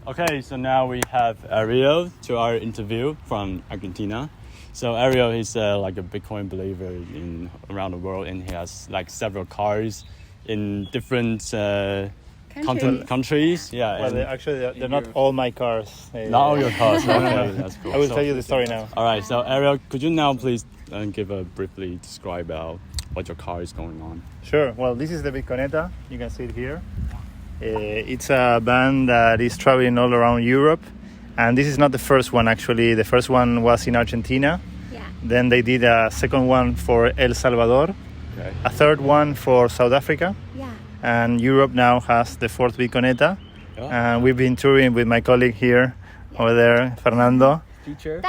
Okay, so now we have Ariel to our interview from Argentina. So Ariel is like a Bitcoin believer around the world, and he has like several cars in different countries. Yeah. Well, they're not all my cars. Not all your cars. Okay, that's cool. I will tell you the story now. All right. So Ariel, could you now please briefly describe what your car is going on? Sure. Well, this is the Bitcoinetta. You can see it here. It's a band that is traveling all around Europe. And this is not the first one, actually. The first one was in Argentina. Yeah. Then they did a second one for El Salvador. Okay. A third one for South Africa. Yeah. And Europe now has the fourth Bitcoinetta. Yeah. And we've been touring with my colleague here, over there, Fernando. Teacher.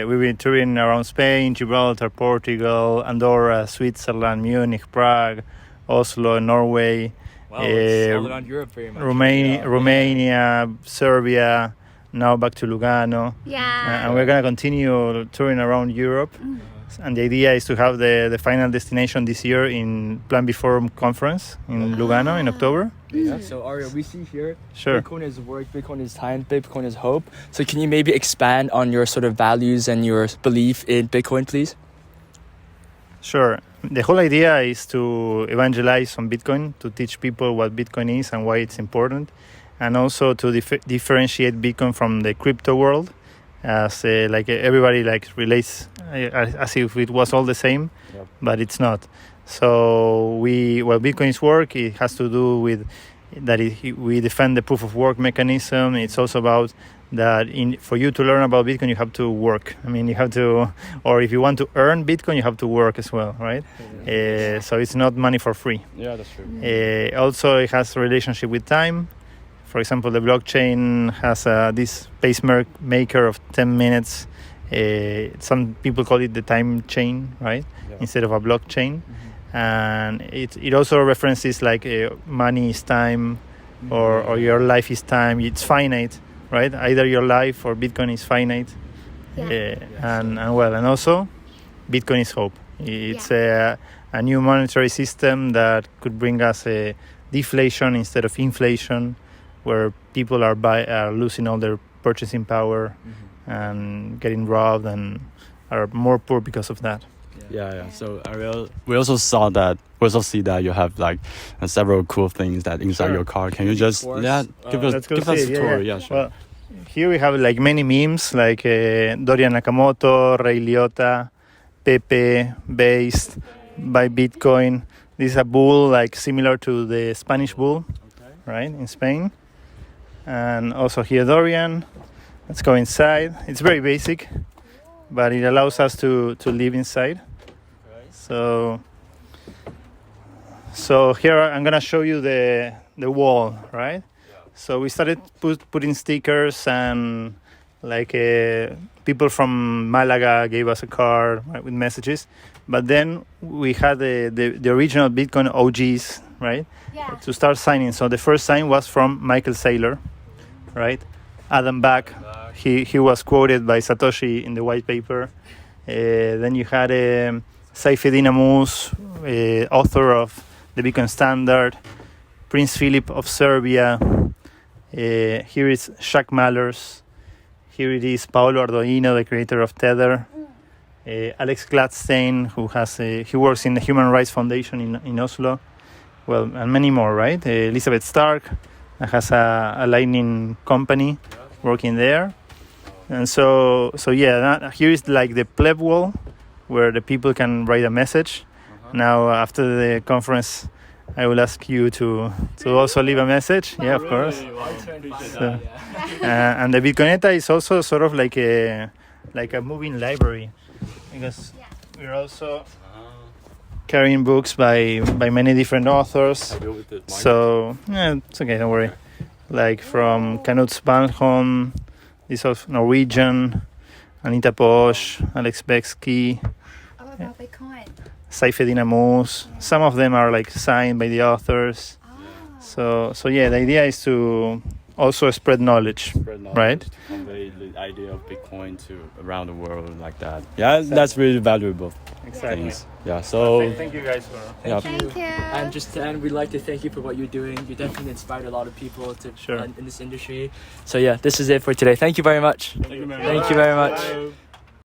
We've been touring around Spain, Gibraltar, Portugal, Andorra, Switzerland, Munich, Prague, Oslo, Norway. Wow, it's all around Europe very much. Romania, Serbia, now back to Lugano. Yeah. And we're going to continue touring around Europe. And the idea is to have the final destination this year in Plan Before conference in Lugano in October. Yeah. So Ariel, we see here, Sure. Bitcoin is work, Bitcoin is time, Bitcoin is hope. So can you maybe expand on your sort of values and your belief in Bitcoin, please? Sure. The whole idea is to evangelize on Bitcoin, to teach people what Bitcoin is and why it's important, and also to differentiate Bitcoin from the crypto world, as everybody relates as if it was all the same, Yep. but it's not. So Bitcoin's work, it has to do with that we defend the proof of work mechanism. It's also about that for you to learn about Bitcoin, you have to work. I mean, you have to, or if you want to earn Bitcoin, you have to work as well, right? So it's not money for free. Yeah, that's true. Also, it has a relationship with time. For example, the blockchain has this pacemaker of 10 minutes. Some people call it the time chain, right? Yeah. Instead of a blockchain. And it also references like money is time, or your life is time. It's finite, right? Either your life or Bitcoin is finite. Yeah. And also Bitcoin is hope. It's a new monetary system that could bring us a deflation instead of inflation, where people are losing all their purchasing power and getting robbed and are more poor because of that. Yeah. So Ariel, we also see that you have like several cool things that inside Sure. your car. Can you just give us a tour? Yeah, sure. Well, here we have like many memes like Dorian Nakamoto, Ray Liotta, Pepe, based by Bitcoin. This is a bull like similar to the Spanish bull, right, in Spain. And also here Dorian. Let's go inside. It's very basic, but it allows us to live inside. So here I'm gonna show you the wall, right? So we started putting stickers, and like people from Malaga gave us a card, right, with messages. But then we had the original Bitcoin OGs, right? Yeah. To start signing. So the first sign was from Michael Saylor, right? Adam Back. He was quoted by Satoshi in the white paper. Then you had Saifedean Ammous, author of the Bitcoin Standard, Prince Philip of Serbia. Here is Jacques Mallers. Here it is Paolo Ardoino, the creator of Tether. Alex Gladstein, he works in the Human Rights Foundation in Oslo. Well, and many more, right? Elizabeth Stark has a Lightning company working there. And so here is like the pleb wall where the people can write a message. Now, after the conference, I will ask you to also leave a message. Yeah, of course. So, and the Bitcoinetta is also sort of like a moving library, because we're also carrying books by many different authors. So it's okay, don't worry. Like from Knut Svanholm, this of Norwegian, Anita Posch, Alex Beksky, About Bitcoin. Saifedean Ammous. Some of them are like signed by the authors. So the idea is to also spread knowledge, right? To convey the idea of Bitcoin to around the world like that. Yeah, that's really valuable. Exactly. things. Yeah. So Thank you guys for. yeah. Thank you. And just to end, we'd like to thank you for what you're doing. You definitely inspired a lot of people to Sure. in this industry. So yeah, this is it for today. Thank you very much. Thank you very Thank you very much. Bye.